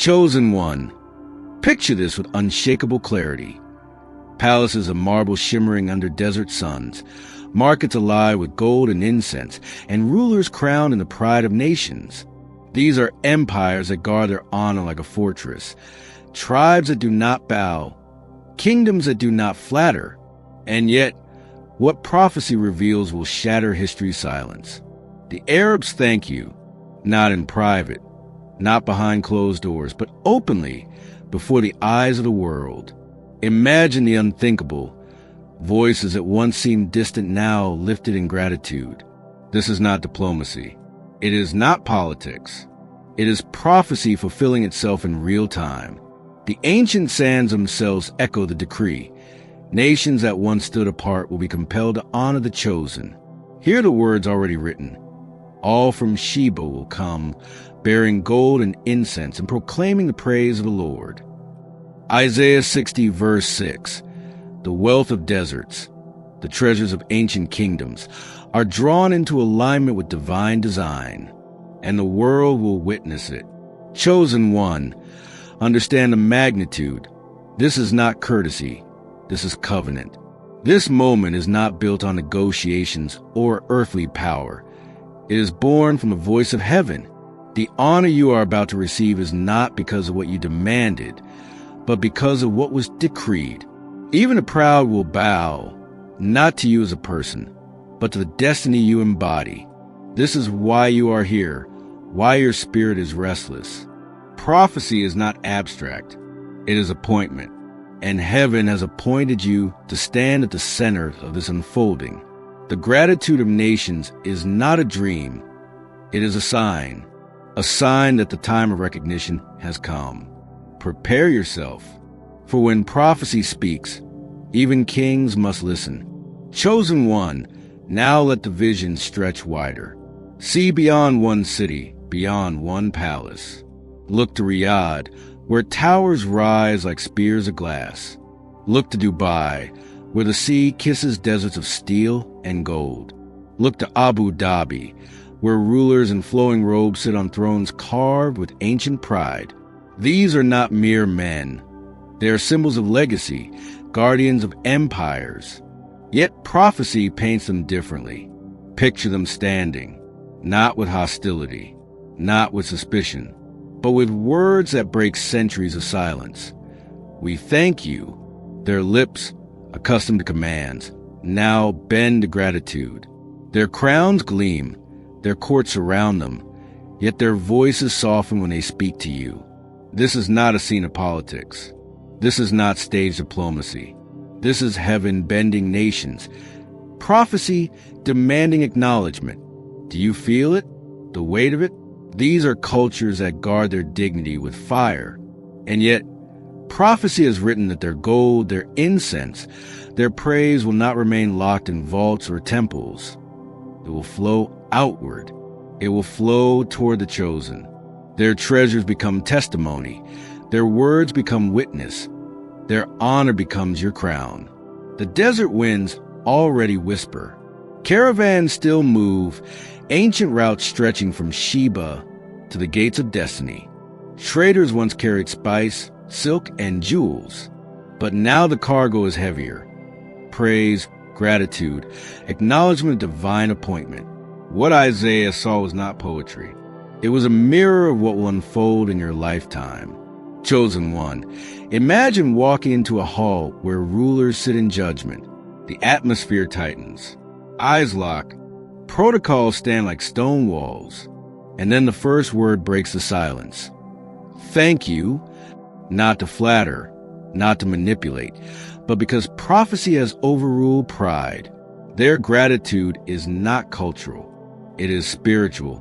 Chosen one. Picture this with unshakable clarity. Palaces of marble shimmering under desert suns, markets alive with gold and incense, and rulers crowned in the pride of nations. These are empires that guard their honor like a fortress, tribes that do not bow, kingdoms that do not flatter. And yet, what prophecy reveals will shatter history's silence. The Arabs thank you, not in private, not behind closed doors, but openly before the eyes of the world. Imagine the unthinkable. Voices that once seemed distant now lifted in gratitude. This is not diplomacy. It is not politics. It is prophecy fulfilling itself in real time. The ancient sands themselves echo the decree. Nations that once stood apart will be compelled to honor the chosen. Hear the words already written. All from Sheba will come, bearing gold and incense and proclaiming the praise of the Lord. Isaiah 60 verse 6. The wealth of deserts, the treasures of ancient kingdoms, are drawn into alignment with divine design, and the world will witness it. Chosen one, understand the magnitude. This is not courtesy. This is covenant. This moment is not built on negotiations or earthly power. It is born from the voice of heaven. The honor you are about to receive is not because of what you demanded, but because of what was decreed. Even the proud will bow, not to you as a person, but to the destiny you embody. This is why you are here, why your spirit is restless. Prophecy is not abstract. It is appointment, and heaven has appointed you to stand at the center of this unfolding. The gratitude of nations is not a dream. It is a sign that the time of recognition has come. Prepare yourself, for when prophecy speaks, even kings must listen. Chosen one, now let the vision stretch wider. See beyond one city, beyond one palace. Look to Riyadh, where towers rise like spears of glass. Look to Dubai, where the sea kisses deserts of steel and gold. Look to Abu Dhabi, where rulers in flowing robes sit on thrones carved with ancient pride. These are not mere men. They are symbols of legacy, guardians of empires. Yet prophecy paints them differently. Picture them standing, not with hostility, not with suspicion, but with words that break centuries of silence. We thank you. Their lips, accustomed to commands, now bend to gratitude. Their crowns gleam, their courts surround them, yet their voices soften when they speak to you. This is not a scene of politics. This is not stage diplomacy. This is heaven bending nations. Prophecy demanding acknowledgement. Do you feel it? The weight of it? These are cultures that guard their dignity with fire. And yet, prophecy has written that their gold, their incense, their praise will not remain locked in vaults or temples. It will flow outward. It will flow toward the chosen. Their treasures become testimony. Their words become witness. Their honor becomes your crown. The desert winds already whisper. Caravans still move, ancient routes stretching from Sheba to the gates of destiny. Traders once carried spice, silk, and jewels, but now the cargo is heavier. Praise, gratitude, acknowledgement of divine appointment. What Isaiah saw was not poetry. It was a mirror of what will unfold in your lifetime. Chosen one, imagine walking into a hall where rulers sit in judgment. The atmosphere tightens. Eyes lock. Protocols stand like stone walls. And then the first word breaks the silence. Thank you, not to flatter, not to manipulate, but because prophecy has overruled pride. Their gratitude is not cultural. It is spiritual.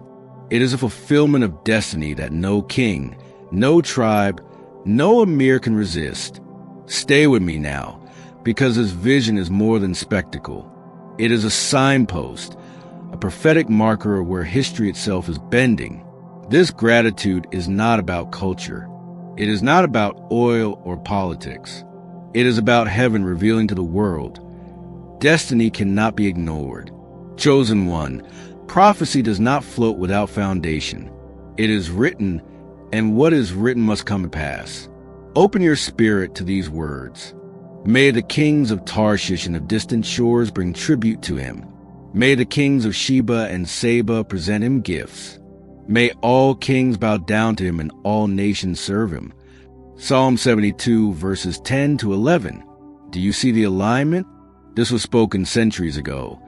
It is a fulfillment of destiny that no king, no tribe, no emir can resist. Stay with me now, because this vision is more than spectacle. It is a signpost, a prophetic marker of where history itself is bending. This gratitude is not about culture. It is not about oil or politics. It is about heaven revealing to the world. Destiny cannot be ignored. Chosen one, prophecy does not float without foundation. It is written and what is written must come to pass. Open your spirit to these words. May the kings of Tarshish and of distant shores bring tribute to him. May the kings of Sheba and Seba present him gifts. May all kings bow down to him and all nations serve him. Psalm 72, verses 10 to 11. Do you see the alignment? This was spoken centuries ago,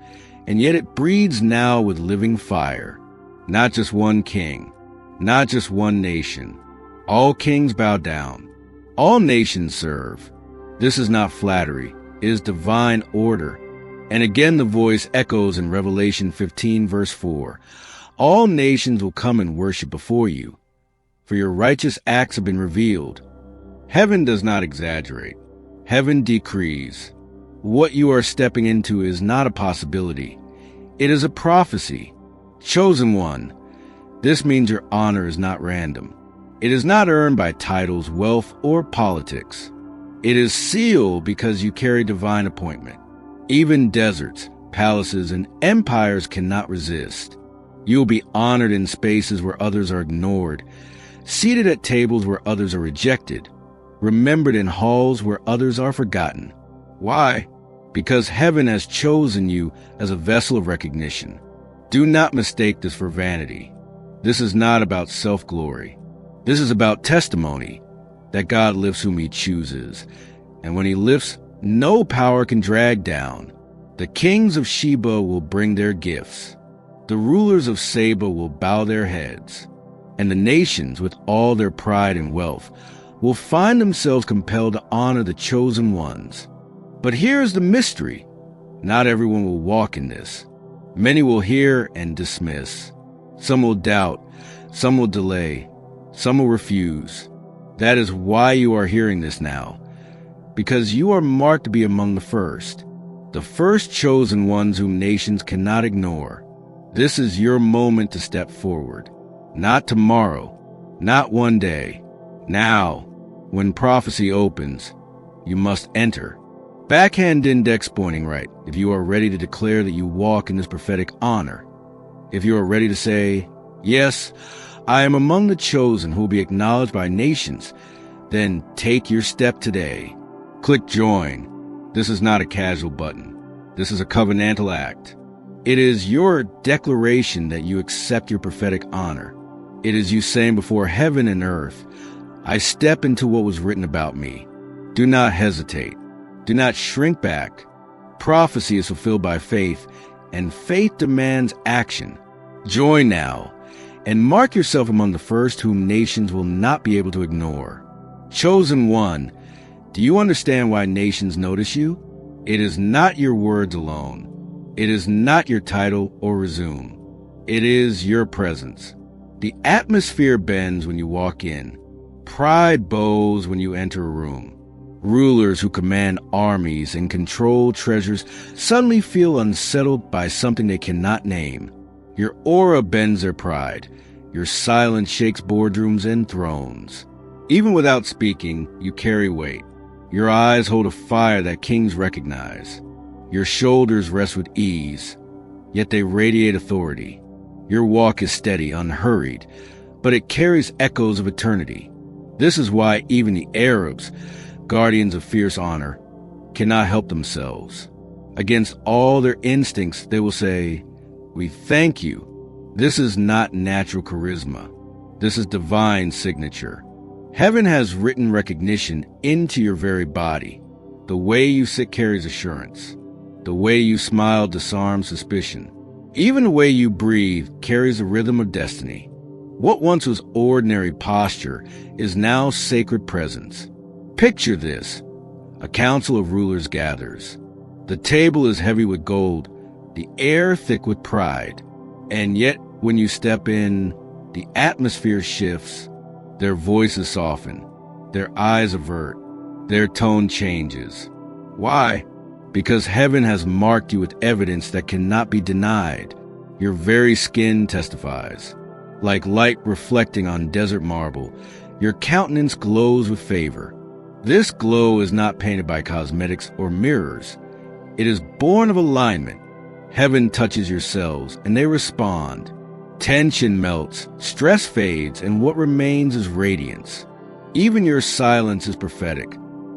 and yet it breathes now with living fire. Not just one king, not just one nation. All kings bow down. All nations serve. This is not flattery. It is divine order. And again the voice echoes in Revelation 15, verse 4. All nations will come and worship before you, for your righteous acts have been revealed. Heaven does not exaggerate. Heaven decrees. What you are stepping into is not a possibility. It is a prophecy. Chosen one. This means your honor is not random. It is not earned by titles, wealth, or politics. It is sealed because you carry divine appointment. Even deserts, palaces, and empires cannot resist. You will be honored in spaces where others are ignored, seated at tables where others are rejected, remembered in halls where others are forgotten. Why? Because heaven has chosen you as a vessel of recognition. Do not mistake this for vanity. This is not about self-glory. This is about testimony that God lifts whom he chooses. And when he lifts, no power can drag down. The kings of Sheba will bring their gifts. The rulers of Seba will bow their heads. And the nations, with all their pride and wealth, will find themselves compelled to honor the chosen ones. But here is the mystery. Not everyone will walk in this. Many will hear and dismiss. Some will doubt. Some will delay. Some will refuse. That is why you are hearing this now. Because you are marked to be among the first chosen ones whom nations cannot ignore. This is your moment to step forward. Not tomorrow, not one day. Now, when prophecy opens, you must enter. Backhand index pointing right if you are ready to declare that you walk in this prophetic honor. If you are ready to say, yes, I am among the chosen who will be acknowledged by nations, then take your step today. Click join. This is not a casual button. This is a covenantal act. It is your declaration that you accept your prophetic honor. It is you saying before heaven and earth, I step into what was written about me. Do not hesitate. Do not shrink back. Prophecy is fulfilled by faith, and faith demands action. Join now, and mark yourself among the first whom nations will not be able to ignore. Chosen one, do you understand why nations notice you? It is not your words alone. It is not your title or resume. It is your presence. The atmosphere bends when you walk in. Pride bows when you enter a room. Rulers who command armies and control treasures suddenly feel unsettled by something they cannot name. Your aura bends their pride. Your silence shakes boardrooms and thrones. Even without speaking, you carry weight. Your eyes hold a fire that kings recognize. Your shoulders rest with ease, yet they radiate authority. Your walk is steady, unhurried, but it carries echoes of eternity. This is why even the Arabs, guardians of fierce honor, cannot help themselves. Against all their instincts, they will say, we thank you. This is not natural charisma. This is divine signature. Heaven has written recognition into your very body. The way you sit carries assurance. The way you smile disarms suspicion. Even the way you breathe carries a rhythm of destiny. What once was ordinary posture is now sacred presence. Picture this. A council of rulers gathers. The table is heavy with gold, the air thick with pride. And yet, when you step in, the atmosphere shifts. Their voices soften. Their eyes avert. Their tone changes. Why? Because heaven has marked you with evidence that cannot be denied. Your very skin testifies. Like light reflecting on desert marble, your countenance glows with favor. This glow is not painted by cosmetics or mirrors. It is born of alignment. Heaven touches your cells, and they respond. Tension melts, stress fades, and what remains is radiance. Even your silence is prophetic.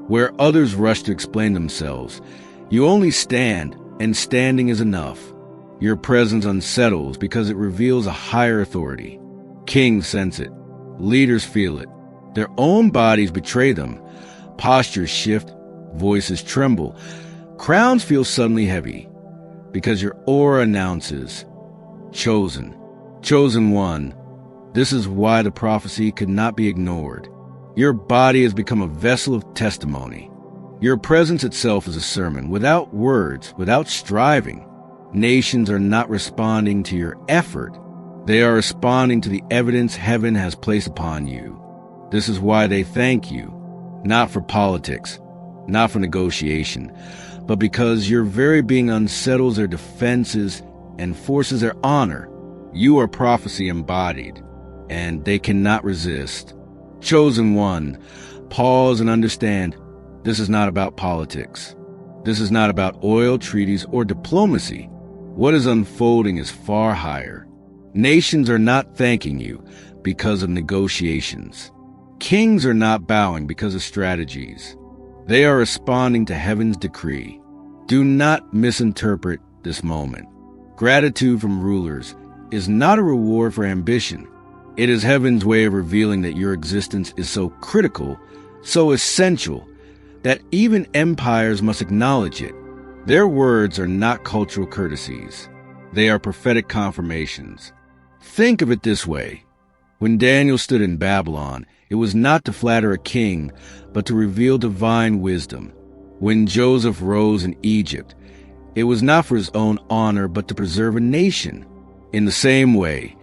Where others rush to explain themselves, you only stand, and standing is enough. Your presence unsettles because it reveals a higher authority. Kings sense it. Leaders feel it. Their own bodies betray them. Postures shift. Voices tremble. Crowns feel suddenly heavy because your aura announces, chosen. Chosen one. This is why the prophecy could not be ignored. Your body has become a vessel of testimony. Your presence itself is a sermon, without words, without striving. Nations are not responding to your effort. They are responding to the evidence heaven has placed upon you. This is why they thank you, not for politics, not for negotiation, but because your very being unsettles their defenses and forces their honor. You are prophecy embodied, and they cannot resist. Chosen one, pause and understand, this is not about politics. This is not about oil, treaties, or diplomacy. What is unfolding is far higher. Nations are not thanking you because of negotiations. Kings are not bowing because of strategies. They are responding to heaven's decree. Do not misinterpret this moment. Gratitude from rulers is not a reward for ambition. It is heaven's way of revealing that your existence is so critical, so essential, that even empires must acknowledge it. Their words are not cultural courtesies. They are prophetic confirmations. Think of it this way. When Daniel stood in Babylon, it was not to flatter a king, but to reveal divine wisdom. When Joseph rose in Egypt, it was not for his own honor, but to preserve a nation. In the same way,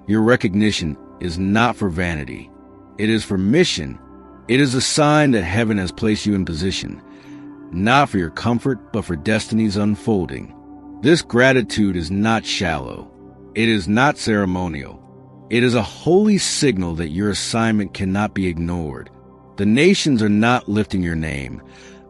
your recognition is not for vanity. It is for mission. It is a sign that heaven has placed you in position, not for your comfort, but for destiny's unfolding. This gratitude is not shallow. It is not ceremonial. It is a holy signal that your assignment cannot be ignored. The nations are not lifting your name.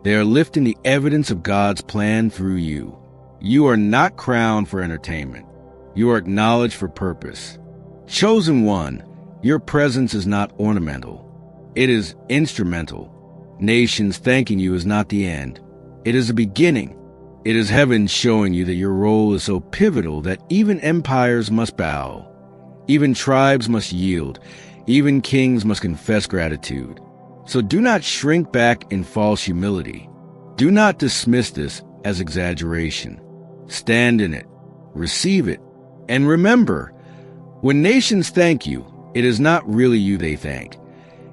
They are lifting the evidence of God's plan through you. You are not crowned for entertainment. You are acknowledged for purpose. Chosen one, your presence is not ornamental. It is instrumental. Nations thanking you is not the end. It is the beginning. It is heaven showing you that your role is so pivotal that even empires must bow. Even tribes must yield. Even kings must confess gratitude. So do not shrink back in false humility. Do not dismiss this as exaggeration. Stand in it. Receive it. And remember, when nations thank you, it is not really you they thank.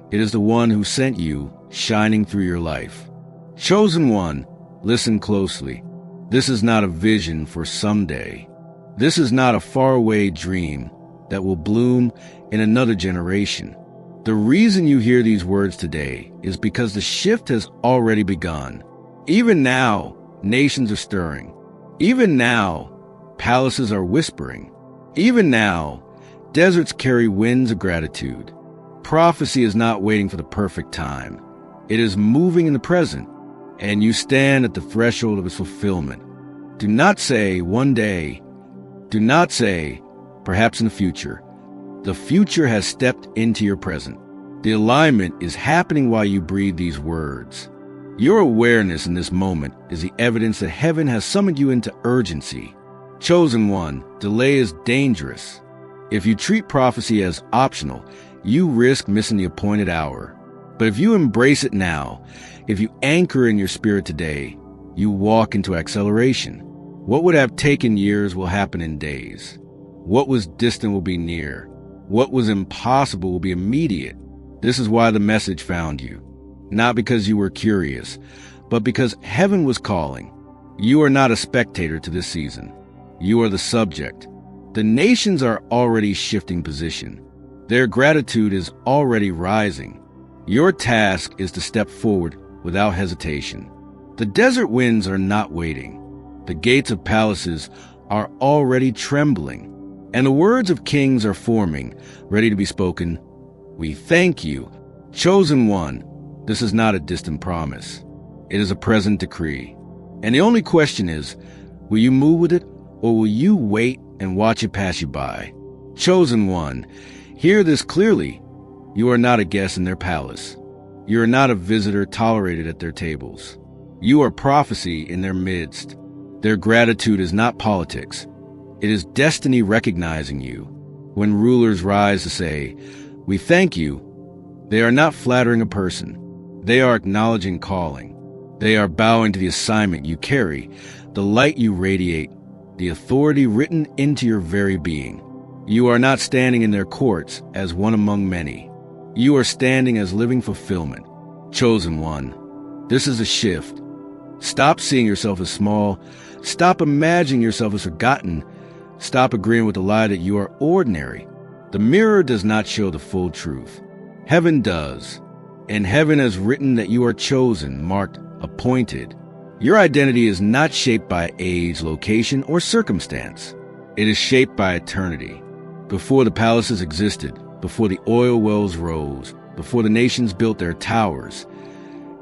It is the one who sent you shining through your life. Chosen one, listen closely. This is not a vision for someday. This is not a faraway dream that will bloom in another generation. The reason you hear these words today is because the shift has already begun. Even now, nations are stirring. Even now, palaces are whispering. Even now, deserts carry winds of gratitude. Prophecy is not waiting for the perfect time. It is moving in the present, and you stand at the threshold of its fulfillment. Do not say one day. Do not say perhaps in the future. The future has stepped into your present. The alignment is happening while you breathe these words. Your awareness in this moment is the evidence that heaven has summoned you into urgency. Chosen one, delay is dangerous. If you treat prophecy as optional, you risk missing the appointed hour. But if you embrace it now, if you anchor in your spirit today, you walk into acceleration. What would have taken years will happen in days. What was distant will be near. What was impossible will be immediate. This is why the message found you. Not because you were curious, but because heaven was calling. You are not a spectator to this season. You are the subject. The nations are already shifting position. Their gratitude is already rising. Your task is to step forward without hesitation. The desert winds are not waiting. The gates of palaces are already trembling, and the words of kings are forming, ready to be spoken. We thank you, chosen one. This is not a distant promise. It is a present decree. And the only question is, will you move with it, or will you wait and watch it pass you by? Chosen one, hear this clearly. You are not a guest in their palace. You are not a visitor tolerated at their tables. You are prophecy in their midst. Their gratitude is not politics. It is destiny recognizing you. When rulers rise to say, "We thank you," they are not flattering a person. They are acknowledging calling. They are bowing to the assignment you carry, the light you radiate, the authority written into your very being. You are not standing in their courts as one among many. You are standing as living fulfillment. Chosen one, this is a shift. Stop seeing yourself as small. Stop imagining yourself as forgotten. Stop agreeing with the lie that you are ordinary. The mirror does not show the full truth. Heaven does. And heaven has written that you are chosen, marked, appointed. Your identity is not shaped by age, location, or circumstance. It is shaped by eternity. Before the palaces existed, before the oil wells rose, before the nations built their towers,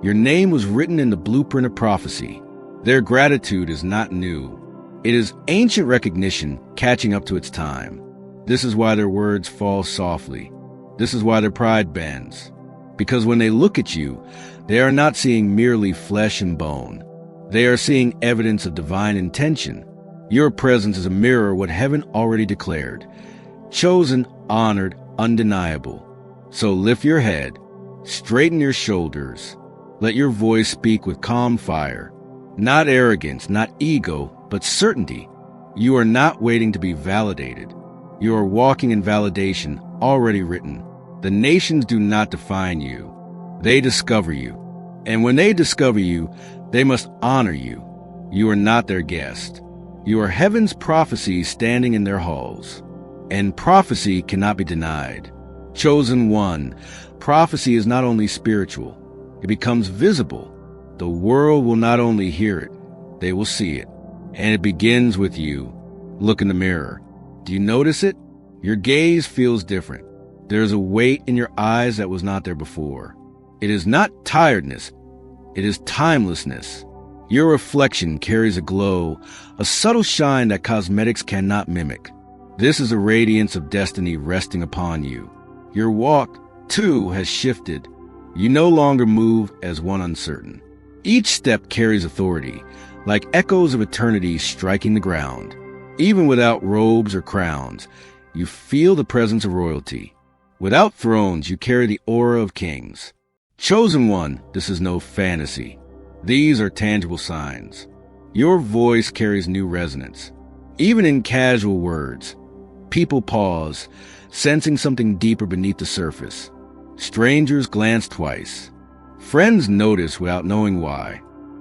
your name was written in the blueprint of prophecy. Their gratitude is not new. It is ancient recognition catching up to its time. This is why their words fall softly. This is why their pride bends. Because when they look at you, they are not seeing merely flesh and bone. They are seeing evidence of divine intention. Your presence is a mirror of what heaven already declared. Chosen, honored, undeniable. So lift your head, straighten your shoulders. Let your voice speak with calm fire. Not arrogance, not ego, but certainty. You are not waiting to be validated. You are walking in validation already written. The nations do not define you. They discover you. And when they discover you, they must honor you. You are not their guest. You are heaven's prophecy standing in their halls. And prophecy cannot be denied. Chosen one, prophecy is not only spiritual, it becomes visible. The world will not only hear it, they will see it. And it begins with you. Look in the mirror. Do you notice it? Your gaze feels different. There is a weight in your eyes that was not there before. It is not tiredness. It is timelessness. Your reflection carries a glow, a subtle shine that cosmetics cannot mimic. This is a radiance of destiny resting upon you. Your walk, too, has shifted. You no longer move as one uncertain. Each step carries authority, like echoes of eternity striking the ground. Even without robes or crowns, you feel the presence of royalty. Without thrones, you carry the aura of kings. Chosen one, this is no fantasy. These are tangible signs. Your voice carries new resonance. Even in casual words, people pause, sensing something deeper beneath the surface. Strangers glance twice. Friends notice without knowing why.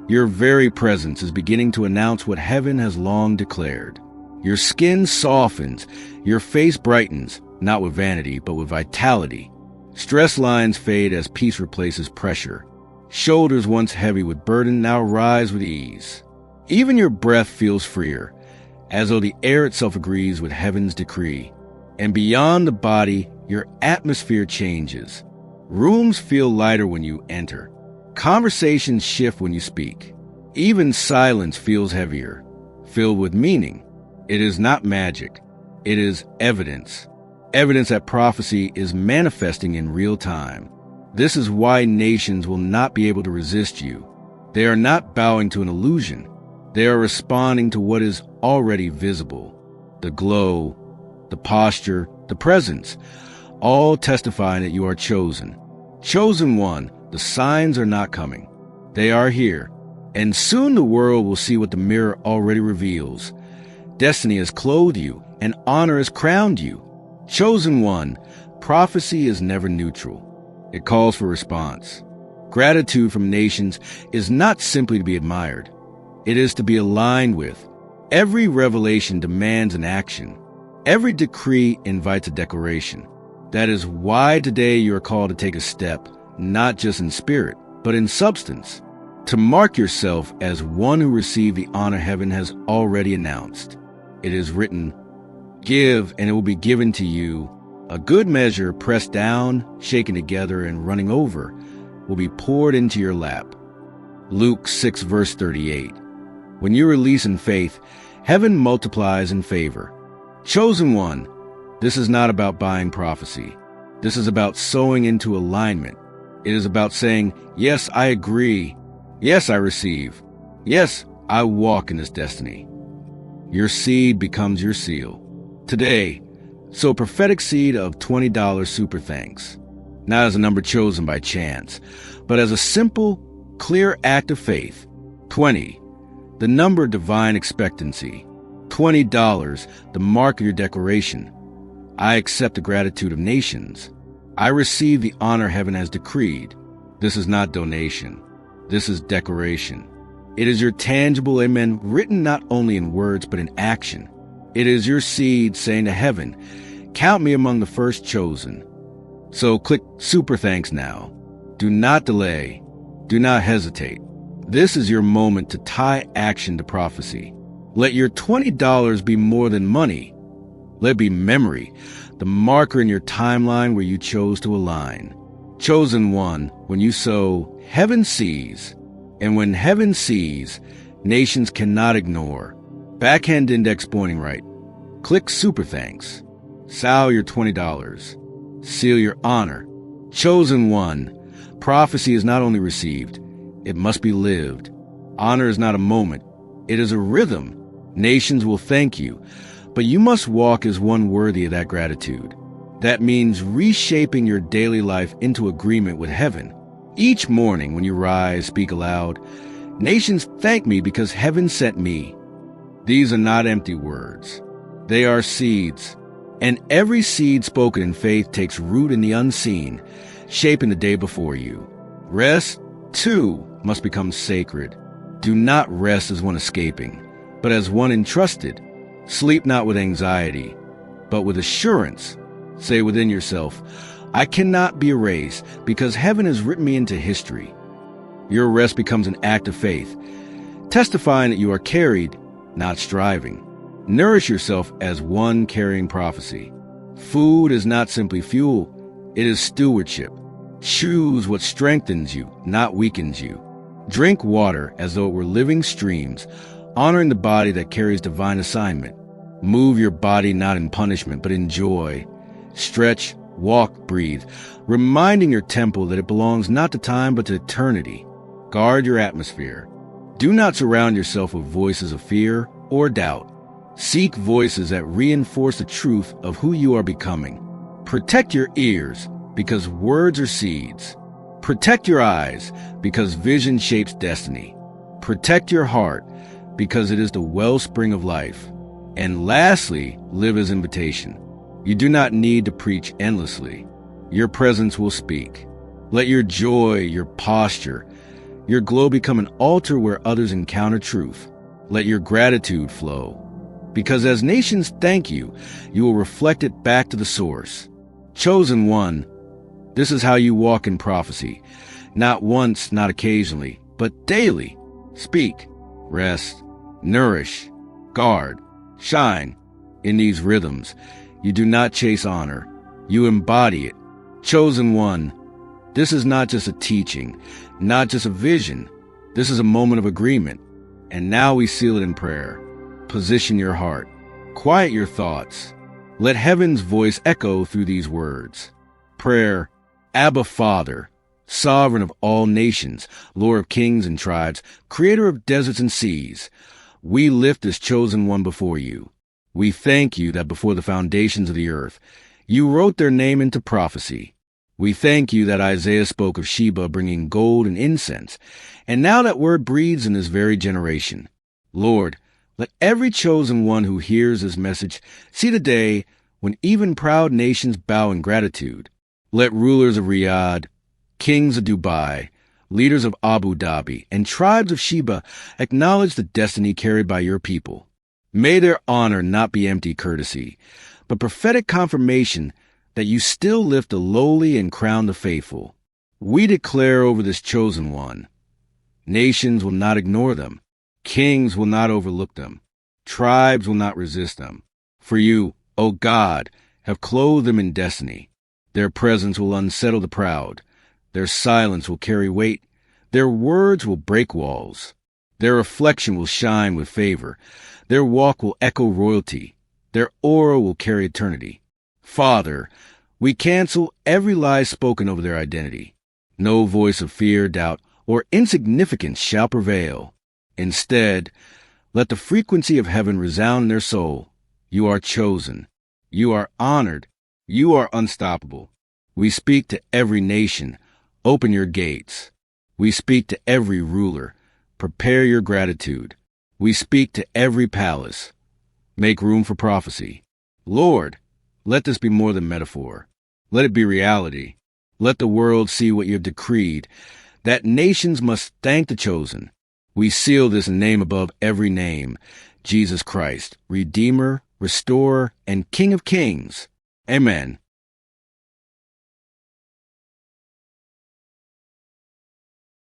Your very presence is beginning to announce what heaven has long declared. Your skin softens, your face brightens, not with vanity, but with vitality. Stress lines fade as peace replaces pressure. Shoulders once heavy with burden now rise with ease. Even your breath feels freer, as though the air itself agrees with heaven's decree. And beyond the body, your atmosphere changes. Rooms feel lighter when you enter. Conversations shift when you speak. Even silence feels heavier, filled with meaning. It is not magic. It is evidence. Evidence that prophecy is manifesting in real time. This is why nations will not be able to resist you. They are not bowing to an illusion. They are responding to what is already visible. The glow, the posture, the presence, all testifying that you are chosen. Chosen one, the signs are not coming. They are here. And soon the world will see what the mirror already reveals. Destiny has clothed you, and honor has crowned you. Chosen one, prophecy is never neutral. It calls for response. Gratitude from nations is not simply to be admired. It is to be aligned with. Every revelation demands an action. Every decree invites a declaration. That is why today you are called to take a step, not just in spirit, but in substance, to mark yourself as one who received the honor heaven has already announced. It is written, "Give, and it will be given to you. A good measure, pressed down, shaken together, and running over, will be poured into your lap." Luke 6, verse 38. When you release in faith, heaven multiplies in favor. Chosen one, This is not about buying prophecy. This is about sowing into alignment. It is about saying, yes, I agree. Yes, I receive. Yes, I walk in this destiny. Your seed becomes your seal. Today, sow a prophetic seed of $20 super thanks. Not as a number chosen by chance, but as a simple, clear act of faith. 20, the number of divine expectancy. $20, the mark of your declaration. I accept the gratitude of nations. I receive the honor heaven has decreed. This is not donation. This is declaration. It is your tangible amen written not only in words but in action. It is your seed saying to heaven, count me among the first chosen. So click super thanks now. Do not delay. Do not hesitate. This is your moment to tie action to prophecy. Let your $20 be more than money. Let it be memory, the marker in your timeline where you chose to align. Chosen one, when you sow, heaven sees. And when heaven sees, nations cannot ignore. Backhand index pointing right. Click super thanks. Sow your $20. Seal your honor. Chosen one, prophecy is not only received, it must be lived. Honor is not a moment, it is a rhythm. Nations will thank you, but you must walk as one worthy of that gratitude. That means reshaping your daily life into agreement with heaven. Each morning when you rise, speak aloud, nations thank me because heaven sent me. These are not empty words. They are seeds. And every seed spoken in faith takes root in the unseen, shaping the day before you. Rest, too, must become sacred. Do not rest as one escaping, but as one entrusted. Sleep not with anxiety, but with assurance. Say within yourself, I cannot be erased because heaven has written me into history. Your rest becomes an act of faith, testifying that you are carried, not striving. Nourish yourself as one carrying prophecy. Food is not simply fuel, it is stewardship. Choose what strengthens you, not weakens you. Drink water as though it were living streams, honoring the body that carries divine assignment. Move your body not in punishment, but in joy. Stretch, walk, breathe, reminding your temple that it belongs not to time, but to eternity. Guard your atmosphere. Do not surround yourself with voices of fear or doubt. Seek voices that reinforce the truth of who you are becoming. Protect your ears, because words are seeds. Protect your eyes, because vision shapes destiny. Protect your heart, because it is the wellspring of life. And lastly, live as invitation. You do not need to preach endlessly. Your presence will speak. Let your joy, your posture, your glow become an altar where others encounter truth. Let your gratitude flow. Because as nations thank you, you will reflect it back to the source. Chosen one, this is how you walk in prophecy. Not once, not occasionally, but daily. Speak, rest, nourish, guard, shine. In these rhythms, you do not chase honor. You embody it. Chosen one, this is not just a teaching, not just a vision. This is a moment of agreement. And now we seal it in prayer. Position your heart. Quiet your thoughts. Let heaven's voice echo through these words. Prayer, Abba Father, sovereign of all nations, Lord of kings and tribes, creator of deserts and seas, we lift this chosen one before you. We thank you that before the foundations of the earth, you wrote their name into prophecy. We thank you that Isaiah spoke of Sheba bringing gold and incense, and now that word breathes in this very generation. Lord, let every chosen one who hears this message see the day when even proud nations bow in gratitude. Let rulers of Riyadh, kings of Dubai, leaders of Abu Dhabi, and tribes of Sheba acknowledge the destiny carried by your people. May their honor not be empty courtesy, but prophetic confirmation that you still lift the lowly and crown the faithful. We declare over this chosen one, nations will not ignore them. Kings will not overlook them. Tribes will not resist them. For you, O God, have clothed them in destiny. Their presence will unsettle the proud. Their silence will carry weight. Their words will break walls. Their reflection will shine with favor. Their walk will echo royalty. Their aura will carry eternity. Father, we cancel every lie spoken over their identity. No voice of fear, doubt, or insignificance shall prevail. Instead, let the frequency of heaven resound in their soul. You are chosen. You are honored. You are unstoppable. We speak to every nation. Open your gates. We speak to every ruler. Prepare your gratitude. We speak to every palace. Make room for prophecy. Lord, let this be more than metaphor. Let it be reality. Let the world see what you have decreed, that nations must thank the chosen. We seal this name above every name, Jesus Christ, Redeemer, Restorer, and King of Kings. Amen.